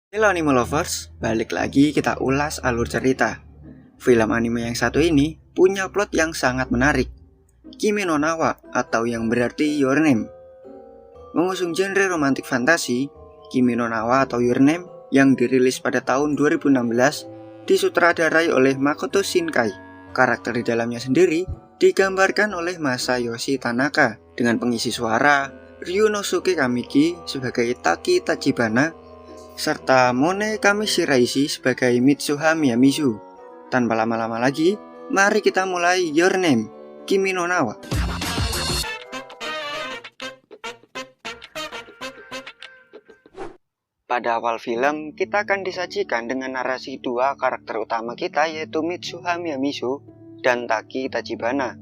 Halo anime lovers, balik lagi kita ulas alur cerita. Film anime yang satu ini punya plot yang sangat menarik. Kimi no Na wa atau yang berarti Your Name. Mengusung genre romantik fantasi, Kimi no Na wa atau Your Name yang dirilis pada tahun 2016 disutradarai oleh Makoto Shinkai. Karakter di dalamnya sendiri digambarkan oleh Masayoshi Tanaka dengan pengisi suara Ryunosuke Kamiki sebagai Taki Tachibana serta Mone Kamishiraishi sebagai Mitsuha Miyamizu. Tanpa lama-lama lagi, mari kita mulai Your Name, Kimi no Na wa. Pada awal film, kita akan disajikan dengan narasi dua karakter utama kita yaitu Mitsuha Miyamizu dan Taki Tachibana.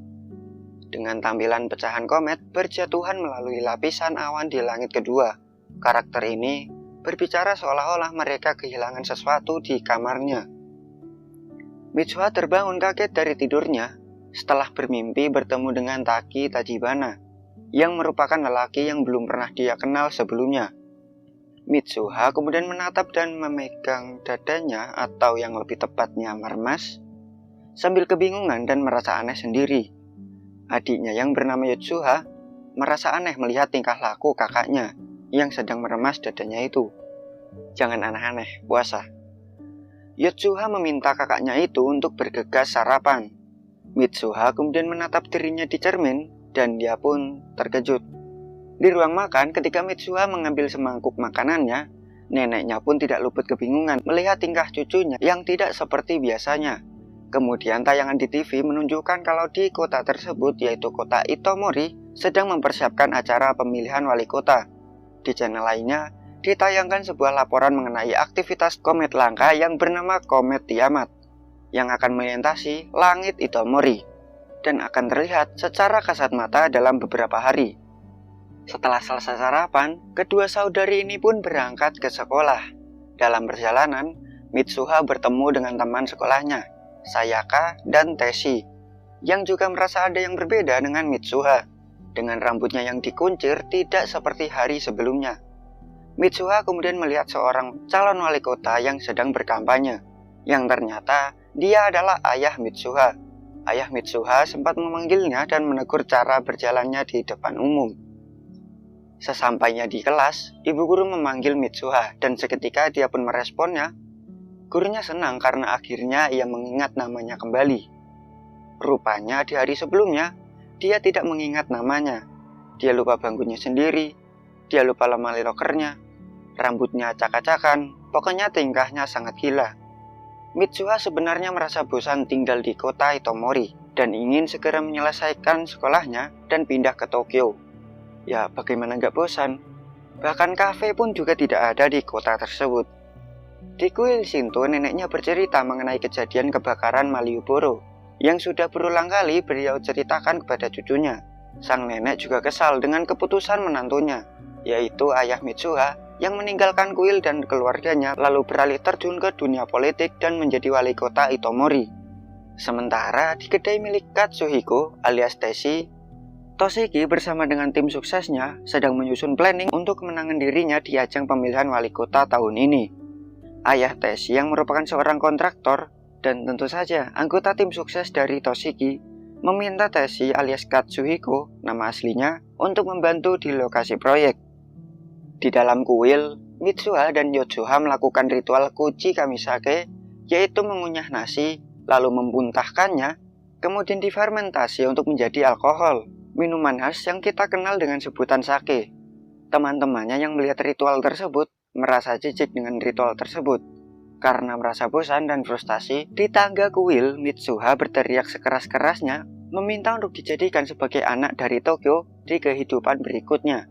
Dengan tampilan pecahan komet berjatuhan melalui lapisan awan di langit kedua, karakter ini berbicara seolah-olah mereka kehilangan sesuatu di kamarnya. Mitsuha terbangun kaget dari tidurnya setelah bermimpi bertemu dengan Taki Tachibana, yang merupakan lelaki yang belum pernah dia kenal sebelumnya. Mitsuha kemudian menatap dan memegang dadanya, atau yang lebih tepatnya meremas, sambil kebingungan dan merasa aneh sendiri. Adiknya yang bernama Yotsuha merasa aneh melihat tingkah laku kakaknya yang sedang meremas dadanya itu. Jangan aneh-aneh, puasa. Yotsuha meminta kakaknya itu untuk bergegas sarapan. Mitsuha kemudian menatap dirinya di cermin dan dia pun terkejut. Di ruang makan, ketika Mitsuha mengambil semangkuk makanannya, neneknya pun tidak luput kebingungan melihat tingkah cucunya yang tidak seperti biasanya. Kemudian tayangan di TV menunjukkan kalau di kota tersebut, yaitu kota Itomori, sedang mempersiapkan acara pemilihan wali kota. Di channel lainnya, ditayangkan sebuah laporan mengenai aktivitas komet langka yang bernama Komet Tiamat, yang akan melintasi langit Itomori, dan akan terlihat secara kasat mata dalam beberapa hari. Setelah selesai sarapan, kedua saudari ini pun berangkat ke sekolah. Dalam perjalanan, Mitsuha bertemu dengan teman sekolahnya, Sayaka dan Teshi, yang juga merasa ada yang berbeda dengan Mitsuha. Dengan rambutnya yang dikuncir tidak seperti hari sebelumnya. Mitsuha kemudian melihat seorang calon wali kota yang sedang berkampanye, yang ternyata dia adalah ayah Mitsuha. Ayah Mitsuha sempat memanggilnya dan menegur cara berjalannya di depan umum. Sesampainya di kelas, ibu guru memanggil Mitsuha dan seketika dia pun meresponnya. Gurunya senang karena akhirnya ia mengingat namanya kembali. Rupanya di hari sebelumnya, dia tidak mengingat namanya. Dia lupa bangkunya sendiri, dia lupa lemari lokernya, rambutnya acak-acakan, pokoknya tingkahnya sangat gila. Mitsuha sebenarnya merasa bosan tinggal di kota Itomori dan ingin segera menyelesaikan sekolahnya dan pindah ke Tokyo. Ya, bagaimana nggak bosan? Bahkan kafe pun juga tidak ada di kota tersebut. Di kuil Shinto, neneknya bercerita mengenai kejadian kebakaran Malioboro yang sudah berulang kali beliau ceritakan kepada cucunya. Sang nenek juga kesal dengan keputusan menantunya, yaitu ayah Mitsuha yang meninggalkan kuil dan keluarganya lalu beralih terjun ke dunia politik dan menjadi wali kota Itomori. Sementara di kedai milik Katsuhiko alias Teshi, Toshiki bersama dengan tim suksesnya sedang menyusun planning untuk kemenangan dirinya di ajang pemilihan wali kota tahun ini. Ayah Teshi yang merupakan seorang kontraktor dan tentu saja anggota tim sukses dari Toshiki meminta Teshi alias Katsuhiko, nama aslinya, untuk membantu di lokasi proyek. Di dalam kuil, Mitsuha dan Yotsuha melakukan ritual Kuchi Kamisake, yaitu mengunyah nasi lalu membuntahkannya, kemudian difermentasi untuk menjadi alkohol, minuman khas yang kita kenal dengan sebutan sake. Teman-temannya yang melihat ritual tersebut merasa jijik dengan ritual tersebut. Karena merasa bosan dan frustasi, di tangga kuil, Mitsuha berteriak sekeras-kerasnya meminta untuk dijadikan sebagai anak dari Tokyo di kehidupan berikutnya.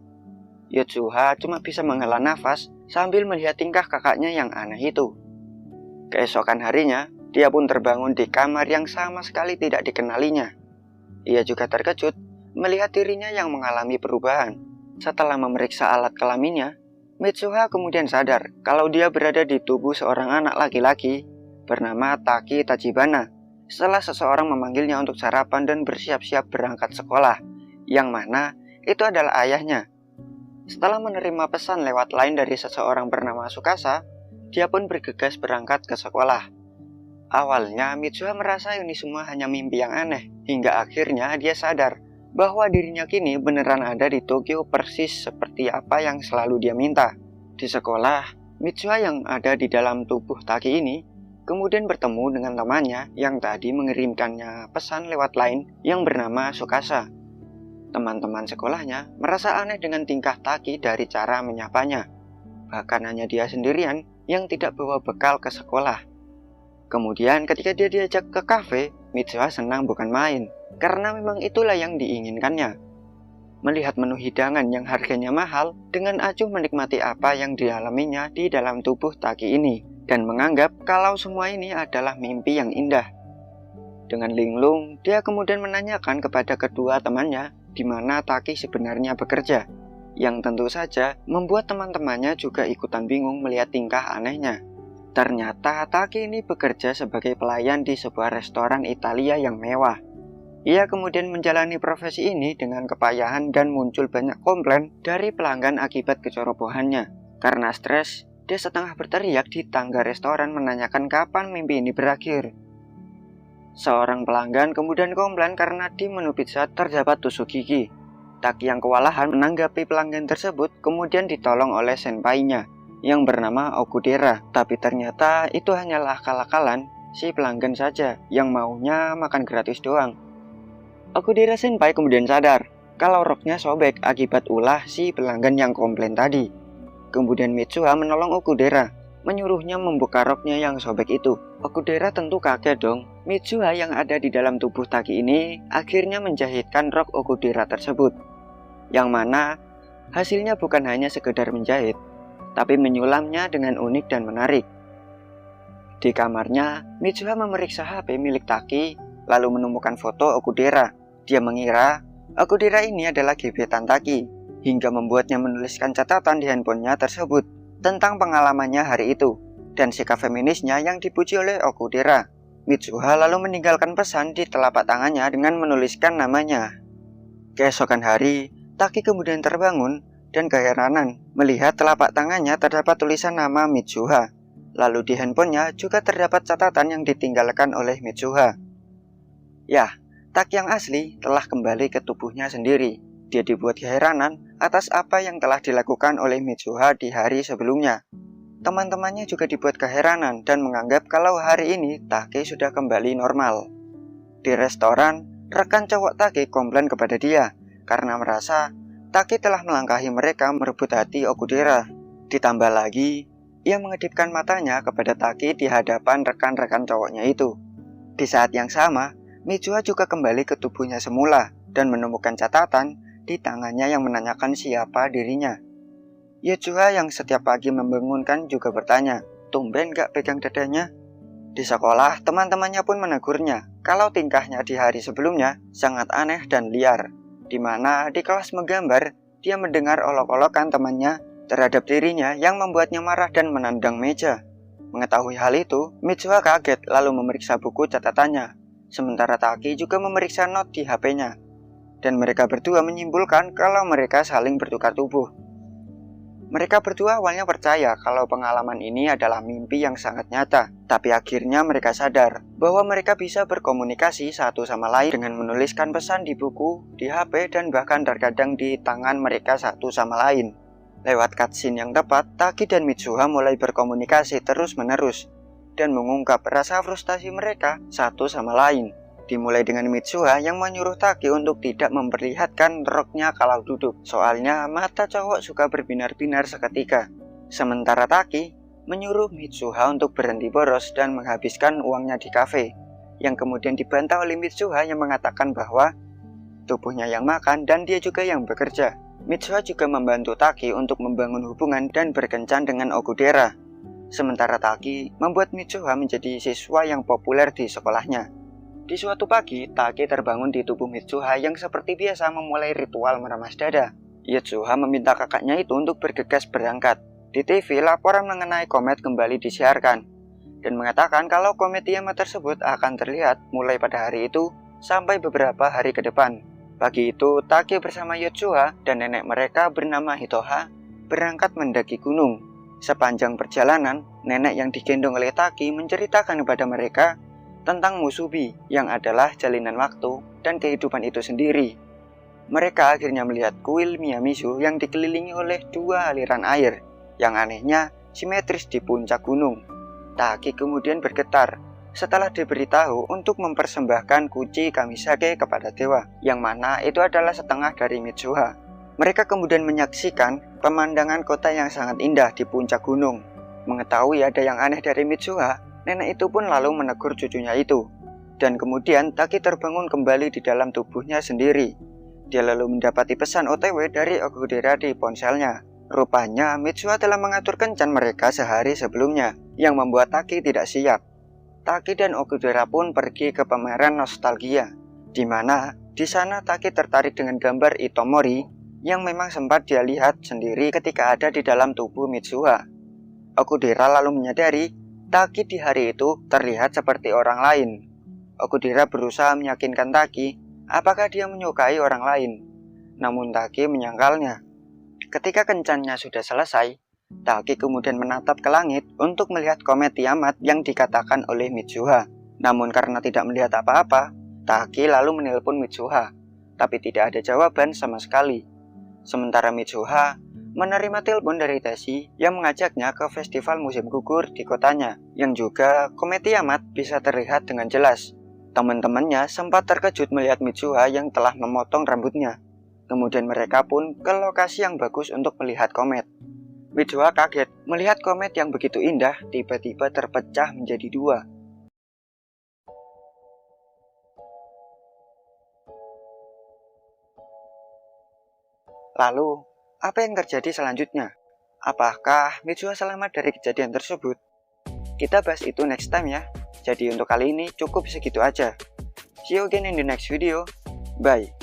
Yotsuha cuma bisa menghela nafas sambil melihat tingkah kakaknya yang aneh itu. Keesokan harinya, dia pun terbangun di kamar yang sama sekali tidak dikenalinya. Ia juga terkejut melihat dirinya yang mengalami perubahan. Setelah memeriksa alat kelaminnya, Mitsuha kemudian sadar kalau dia berada di tubuh seorang anak laki-laki bernama Taki Tachibana setelah seseorang memanggilnya untuk sarapan dan bersiap-siap berangkat sekolah, yang mana itu adalah ayahnya. Setelah menerima pesan lewat line dari seseorang bernama Sukasa, dia pun bergegas berangkat ke sekolah. Awalnya Mitsuha merasa ini semua hanya mimpi yang aneh, hingga akhirnya dia sadar bahwa dirinya kini beneran ada di Tokyo persis seperti apa yang selalu dia minta. Di sekolah, Mitsuha yang ada di dalam tubuh Taki ini kemudian bertemu dengan temannya yang tadi mengirimkannya pesan lewat line yang bernama Sukasa. Teman-teman sekolahnya merasa aneh dengan tingkah Taki dari cara menyapanya. Bahkan hanya dia sendirian yang tidak bawa bekal ke sekolah. Kemudian ketika dia diajak ke kafe, Mitsuha senang bukan main, karena memang itulah yang diinginkannya. Melihat menu hidangan yang harganya mahal, dengan acuh menikmati apa yang dialaminya di dalam tubuh Taki ini, dan menganggap kalau semua ini adalah mimpi yang indah. Dengan linglung, dia kemudian menanyakan kepada kedua temannya di mana Taki sebenarnya bekerja, yang tentu saja membuat teman-temannya juga ikutan bingung melihat tingkah anehnya. Ternyata Taki ini bekerja sebagai pelayan di sebuah restoran Italia yang mewah. Ia kemudian menjalani profesi ini dengan kepayahan dan muncul banyak komplain dari pelanggan akibat kecerobohannya. Karena stres, dia setengah berteriak di tangga restoran menanyakan kapan mimpi ini berakhir. Seorang pelanggan kemudian komplain karena di menu pizza terdapat tusuk gigi. Taki yang kewalahan menanggapi pelanggan tersebut kemudian ditolong oleh senpainya yang bernama Okudera. Tapi ternyata itu hanyalah akal-akalan si pelanggan saja yang maunya makan gratis doang. Okudera senpai kemudian sadar kalau roknya sobek akibat ulah si pelanggan yang komplain tadi. Kemudian Mitsuha menolong Okudera, menyuruhnya membuka roknya yang sobek itu. Okudera tentu kaget dong. Mitsuha yang ada di dalam tubuh Taki ini akhirnya menjahitkan rok Okudera tersebut, yang mana hasilnya bukan hanya sekedar menjahit, tapi menyulamnya dengan unik dan menarik. Di kamarnya, Mitsuha memeriksa HP milik Taki, lalu menemukan foto Okudera. Dia mengira Okudera ini adalah gebetan Taki, hingga membuatnya menuliskan catatan di handphonenya tersebut tentang pengalamannya hari itu, dan sikap feminisnya yang dipuji oleh Okudera. Mitsuha lalu meninggalkan pesan di telapak tangannya dengan menuliskan namanya. Keesokan hari, Taki kemudian terbangun dan keheranan melihat telapak tangannya terdapat tulisan nama Mitsuha. Lalu di handphonenya juga terdapat catatan yang ditinggalkan oleh Mitsuha. Ya, Taki yang asli telah kembali ke tubuhnya sendiri. Dia dibuat keheranan atas apa yang telah dilakukan oleh Mitsuha di hari sebelumnya. Teman-temannya juga dibuat keheranan dan menganggap kalau hari ini Taki sudah kembali normal. Di restoran, rekan cowok Taki komplain kepada dia karena merasa Taki telah melangkahi mereka merebut hati Okudera. Ditambah lagi, ia mengedipkan matanya kepada Taki di hadapan rekan-rekan cowoknya itu. Di saat yang sama, Mitsuha juga kembali ke tubuhnya semula dan menemukan catatan di tangannya yang menanyakan siapa dirinya. Mitsuha yang setiap pagi membangunkan juga bertanya, tumben gak pegang dadanya? Di sekolah, teman-temannya pun menegurnya kalau tingkahnya di hari sebelumnya sangat aneh dan liar, di mana di kelas menggambar, dia mendengar olok-olokan temannya terhadap dirinya yang membuatnya marah dan menendang meja. Mengetahui hal itu, Mitsuha kaget lalu memeriksa buku catatannya, sementara Taki juga memeriksa not di HP-nya, dan mereka berdua menyimpulkan kalau mereka saling bertukar tubuh. Mereka berdua awalnya percaya kalau pengalaman ini adalah mimpi yang sangat nyata, tapi akhirnya mereka sadar bahwa mereka bisa berkomunikasi satu sama lain dengan menuliskan pesan di buku, di HP, dan bahkan terkadang di tangan mereka satu sama lain. Lewat cutscene yang tepat, Taki dan Mitsuha mulai berkomunikasi terus-menerus dan mengungkap rasa frustasi mereka satu sama lain. Dimulai dengan Mitsuha yang menyuruh Taki untuk tidak memperlihatkan roknya kalau duduk, soalnya mata cowok suka berbinar-binar seketika. Sementara Taki menyuruh Mitsuha untuk berhenti boros dan menghabiskan uangnya di kafe, yang kemudian dibantah oleh Mitsuha yang mengatakan bahwa tubuhnya yang makan dan dia juga yang bekerja. Mitsuha juga membantu Taki untuk membangun hubungan dan berkencan dengan Okudera. Sementara Taki membuat Mitsuha menjadi siswa yang populer di sekolahnya. Di suatu pagi, Taki terbangun di tubuh Mitsuha yang seperti biasa memulai ritual meremas dada. Mitsuha meminta kakaknya itu untuk bergegas berangkat. Di TV, laporan mengenai komet kembali disiarkan dan mengatakan kalau komet Yama tersebut akan terlihat mulai pada hari itu sampai beberapa hari ke depan. Pagi itu, Taki bersama Mitsuha dan nenek mereka bernama Hitoha berangkat mendaki gunung. Sepanjang perjalanan, nenek yang digendong oleh Taki menceritakan kepada mereka tentang Musubi yang adalah jalinan waktu dan kehidupan itu sendiri. Mereka akhirnya melihat kuil Miyamizu yang dikelilingi oleh dua aliran air yang anehnya simetris di puncak gunung. Taki kemudian bergetar setelah diberitahu untuk mempersembahkan Kuchi Kamisake kepada dewa, yang mana itu adalah setengah dari Mitsuha. Mereka kemudian menyaksikan pemandangan kota yang sangat indah di puncak gunung. Mengetahui ada yang aneh dari Mitsuha, nenek itu pun lalu menegur cucunya itu. Dan kemudian Taki terbangun kembali di dalam tubuhnya sendiri. Dia lalu mendapati pesan OTW dari Okudera di ponselnya. Rupanya Mitsuha telah mengatur kencan mereka sehari sebelumnya, yang membuat Taki tidak siap. Taki dan Okudera pun pergi ke pameran nostalgia, di mana di sana Taki tertarik dengan gambar Itomori yang memang sempat dia lihat sendiri ketika ada di dalam tubuh Mitsuha. Okudera lalu menyadari Taki di hari itu terlihat seperti orang lain. Okudera berusaha meyakinkan Taki apakah dia menyukai orang lain, namun Taki menyangkalnya. Ketika kencannya sudah selesai, Taki kemudian menatap ke langit untuk melihat komet Tiamat yang dikatakan oleh Mitsuha. Namun karena tidak melihat apa-apa, Taki lalu menelpon Mitsuha, tapi tidak ada jawaban sama sekali. Sementara Mitsuha menerima telepon dari Tashi yang mengajaknya ke festival musim gugur di kotanya, yang juga komet Tiamat bisa terlihat dengan jelas. Teman-temannya sempat terkejut melihat Mitsuha yang telah memotong rambutnya. Kemudian mereka pun ke lokasi yang bagus untuk melihat komet. Mitsuha kaget melihat komet yang begitu indah tiba-tiba terpecah menjadi dua. Lalu, apa yang terjadi selanjutnya? Apakah Mitsuha selamat dari kejadian tersebut? Kita bahas itu next time ya. Jadi untuk kali ini cukup segitu aja. See you again in the next video. Bye.